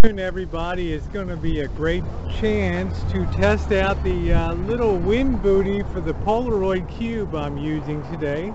Everybody, is going to be a great chance to test out the little wind booty for the Polaroid cube I'm using today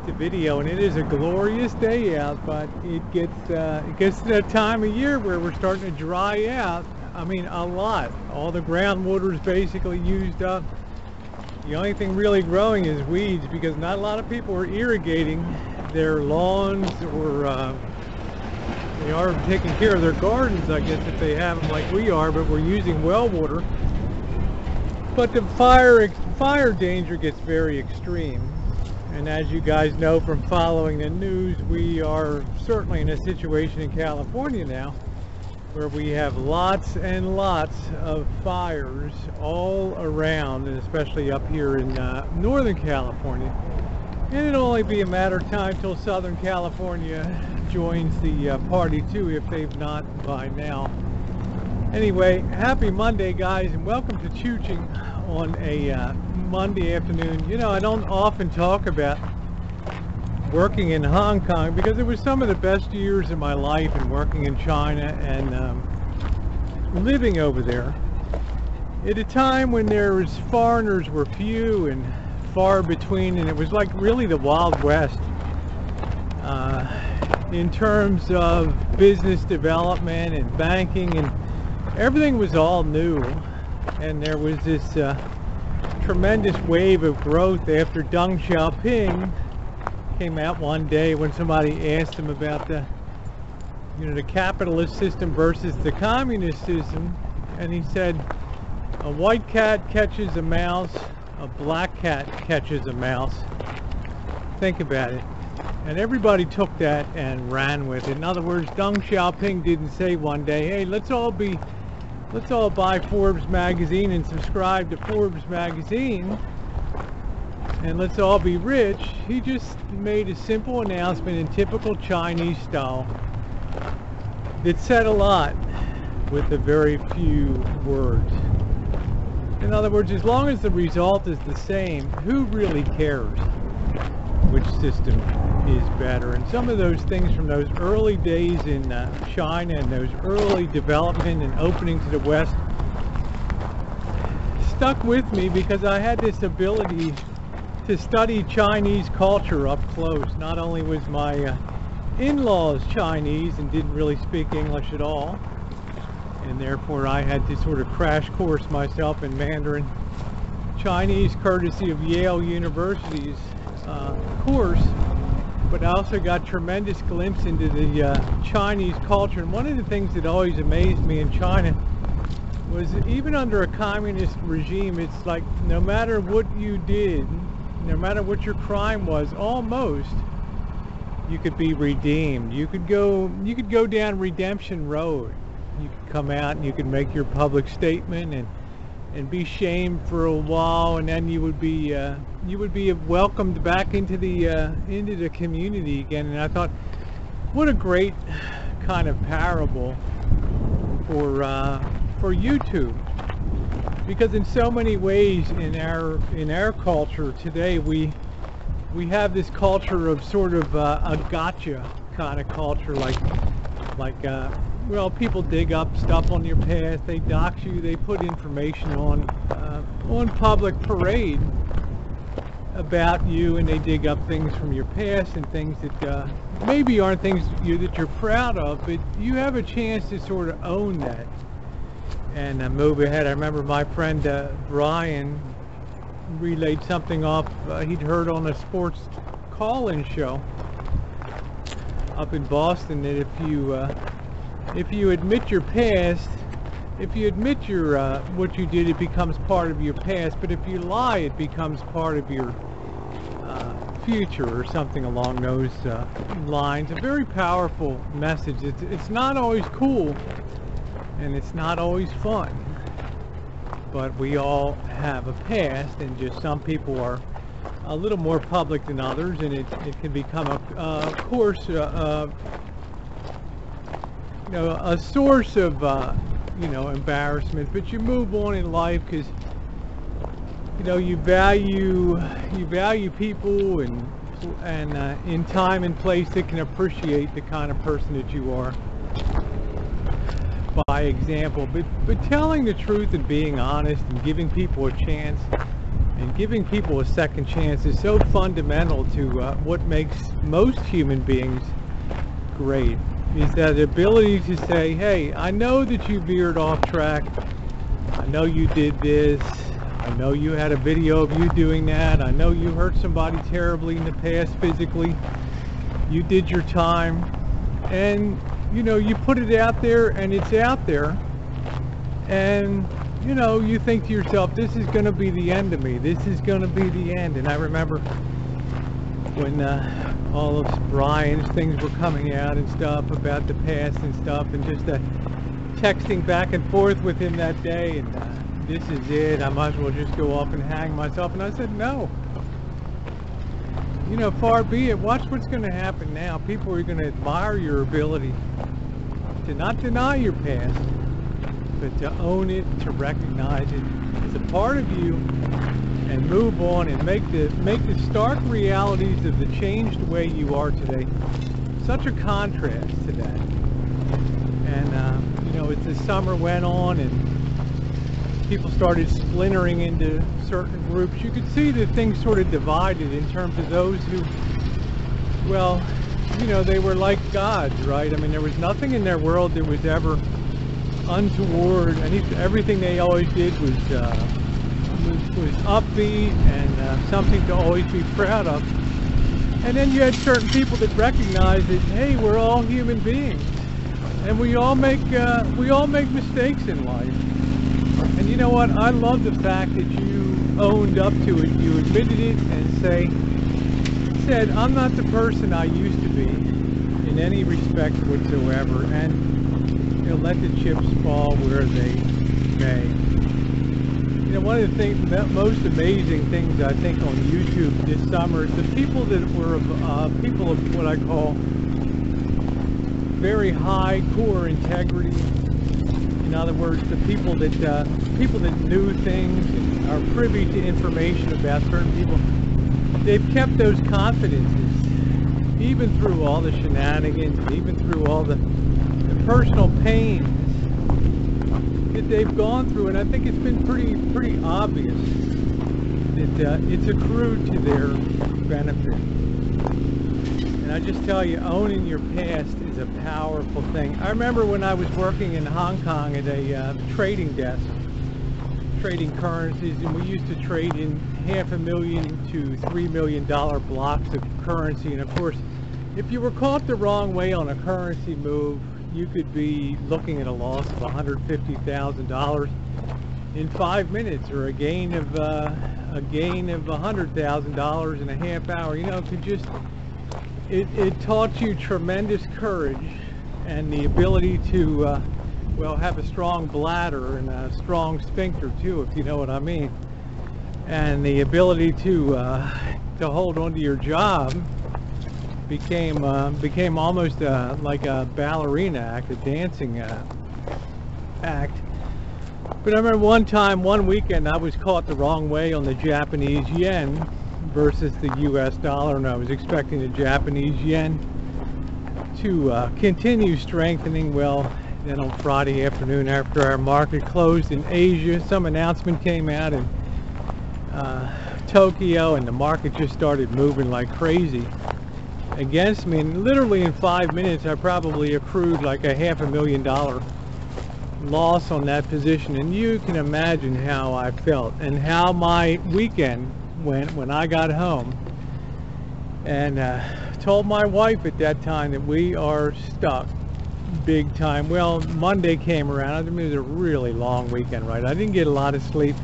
to video, and it is a glorious day out, but it gets to that time of year where we're starting to dry out. I mean, a lot. All the groundwater is basically used up. The only thing really growing is weeds, because not a lot of people are irrigating their lawns, or they are taking care of their gardens, I guess, if they have them like we are, but we're using well water. But the fire danger gets very extreme. And as you guys know from following the news, we are certainly in a situation in California now where we have lots and lots of fires all around, and especially up here in Northern California. And it'll only be a matter of time till Southern California joins the party too, if they've not by now. Anyway, happy Monday, guys, and welcome to Choochin on a Monday afternoon. You know, I don't often talk about working in Hong Kong because it was some of the best years of my life, and working in China and living over there at a time when foreigners were few and far between, and it was like really the Wild West in terms of business development and banking, and everything was all new. And there was this tremendous wave of growth after Deng Xiaoping came out one day when somebody asked him about the capitalist system versus the communist system, and he said, a white cat catches a mouse, a black cat catches a mouse. Think about it. And everybody took that and ran with it. In other words, Deng Xiaoping didn't say one day, hey, let's all buy Forbes magazine and subscribe to Forbes magazine, and let's all be rich. He just made a simple announcement in typical Chinese style that said a lot with a very few words. In other words, as long as the result is the same, who really cares which system is better? And some of those things from those early days in China, and those early development and opening to the West, stuck with me because I had this ability to study Chinese culture up close. Not only was my in-laws Chinese and didn't really speak English at all, and therefore I had to sort of crash course myself in Mandarin Chinese courtesy of Yale University's course, but I also got tremendous glimpse into the Chinese culture. And one of the things that always amazed me in China was, even under a communist regime, it's like no matter what you did, no matter what your crime was, almost you could be redeemed. You could go down Redemption Road. You could come out and you could make your public statement and be shamed for a while, and then you would be welcomed back into the community again. And I thought, what a great kind of parable for YouTube, because in so many ways in our culture today, we have this culture of sort of a gotcha kind of culture, like well, people dig up stuff on your past, they dox you, they put information on public parade about you, and they dig up things from your past and things that maybe aren't things that you're proud of, but you have a chance to sort of own that and move ahead. I remember my friend Brian relayed something off he'd heard on a sports call-in show up in Boston, that if you admit your past, if you admit what you did, it becomes part of your past. But if you lie, it becomes part of your future, or something along those lines. A very powerful message. It's not always cool, and it's not always fun. But we all have a past, and just some people are a little more public than others, and it can become a course. A source of embarrassment, but you move on in life because you value people, and in time and place that can appreciate the kind of person that you are. by example, but telling the truth and being honest and giving people a chance and giving people a second chance is so fundamental to what makes most human beings great. Is that ability to say, hey, I know that you veered off track, I know you did this, I know you had a video of you doing that, I know you hurt somebody terribly in the past physically, you did your time, and you know, you put it out there and it's out there, and you know, you think to yourself, this is going to be the end of me, this is going to be the end. And I remember when all of Brian's things were coming out and stuff about the past and stuff, and just texting back and forth with him that day, and this is it, I might as well just go off and hang myself. And I said, no, you know, far be it. Watch what's going to happen now. People are going to admire your ability to not deny your past, but to own it, to recognize it as a part of you, and move on and make the stark realities of the changed way you are today such a contrast to that. And you know, as the summer went on and people started splintering into certain groups, you could see that things sort of divided in terms of those who, well, you know, they were like gods, right? I mean, there was nothing in their world that was ever untoward, and everything they always did was upbeat and something to always be proud of. And then you had certain people that recognized that, hey, we're all human beings, and we all make mistakes in life. And you know what? I love the fact that you owned up to it. You admitted it and said, I'm not the person I used to be in any respect whatsoever, and you know, let the chips fall where they may. You know, one of the things, most amazing things I think on YouTube this summer is the people that were people of what I call very high core integrity. In other words, the people that knew things and are privy to information about certain people, they've kept those confidences, even through all the shenanigans, even through all the personal pains that they've gone through. And I think it's been pretty obvious that it's accrued to their benefit. And I just tell you, owning your past is a powerful thing. I remember when I was working in Hong Kong at a trading desk, trading currencies, and we used to trade in $500,000 to $3 million blocks of currency. And of course, if you were caught the wrong way on a currency move, you could be looking at a loss of $150,000 in 5 minutes, or a gain of $100,000 in a half hour. You know, it taught you tremendous courage and the ability to well, have a strong bladder and a strong sphincter too, if you know what I mean, and the ability to hold on to your job became almost like a ballerina act, a dancing act. But I remember one weekend, I was caught the wrong way on the Japanese yen versus the US dollar, and I was expecting the Japanese yen to continue strengthening. Well, then on Friday afternoon, after our market closed in Asia, some announcement came out in Tokyo, and the market just started moving like crazy against me. And literally in 5 minutes, I probably accrued like a $500,000 loss on that position. And you can imagine how I felt and how my weekend went when I got home, and told my wife at that time that we are stuck big time. Well, Monday came around. I mean, it was a really long weekend, right? I didn't get a lot of sleep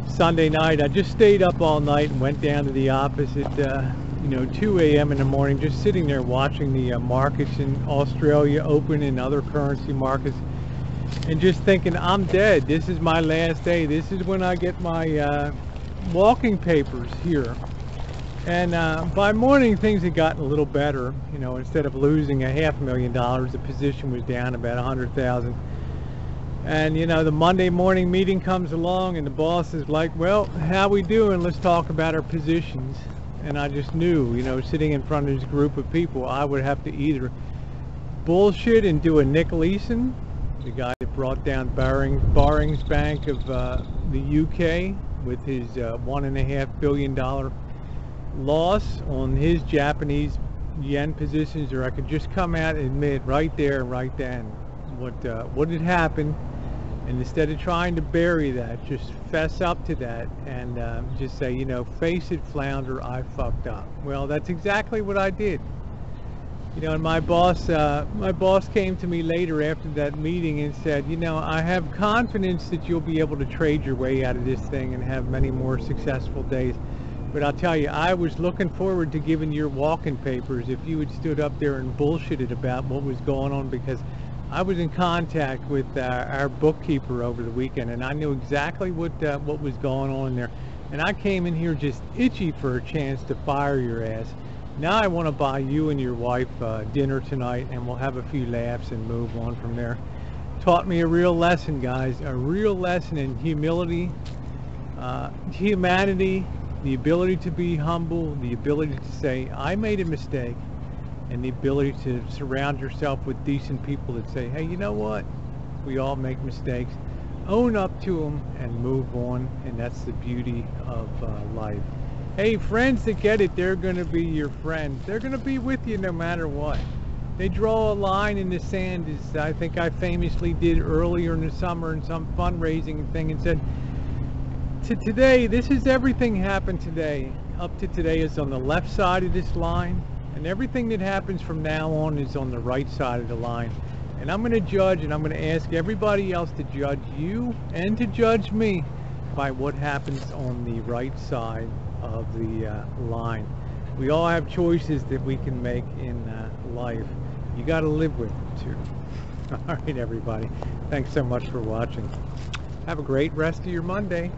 Sunday night. I just stayed up all night and went down to the office at 2 a.m. in the morning, just sitting there watching the markets in Australia open and other currency markets, and just thinking, I'm dead. This is my last day. This is when I get my walking papers here. And by morning, things had gotten a little better. You know, instead of losing a $500,000, the position was down about $100,000. And you know, the Monday morning meeting comes along, and the boss is like, well, how we doing? Let's talk about our positions. And I just knew, you know, sitting in front of this group of people, I would have to either bullshit and do a Nick Leeson, the guy that brought down Barings Bank of the UK with his $1.5 billion loss on his Japanese yen positions, or I could just come out and admit right there, right then, what had happened, and instead of trying to bury that, just fess up to that and just say, you know, face it, flounder, I fucked up. Well, that's exactly what I did. You know, and my boss came to me later after that meeting and said, you know, I have confidence that you'll be able to trade your way out of this thing and have many more successful days. But I'll tell you, I was looking forward to giving your walking papers if you had stood up there and bullshitted about what was going on, because I was in contact with our bookkeeper over the weekend, and I knew exactly what was going on there. And I came in here just itchy for a chance to fire your ass. Now I want to buy you and your wife dinner tonight, and we'll have a few laughs and move on from there. Taught me a real lesson, guys, a real lesson in humility, humanity, the ability to be humble, the ability to say, I made a mistake, and the ability to surround yourself with decent people that say, hey, you know what? We all make mistakes. Own up to them and move on, and that's the beauty of life. Hey, friends that get it, they're going to be your friends. They're going to be with you no matter what. They draw a line in the sand, as I think I famously did earlier in the summer in some fundraising thing, and said, to today, this is everything happened today. Up to today is on the left side of this line, and everything that happens from now on is on the right side of the line. And I'm going to judge, and I'm going to ask everybody else to judge you and to judge me by what happens on the right side of the line. We all have choices that we can make in life. You got to live with them too. All right, everybody. Thanks so much for watching. Have a great rest of your Monday.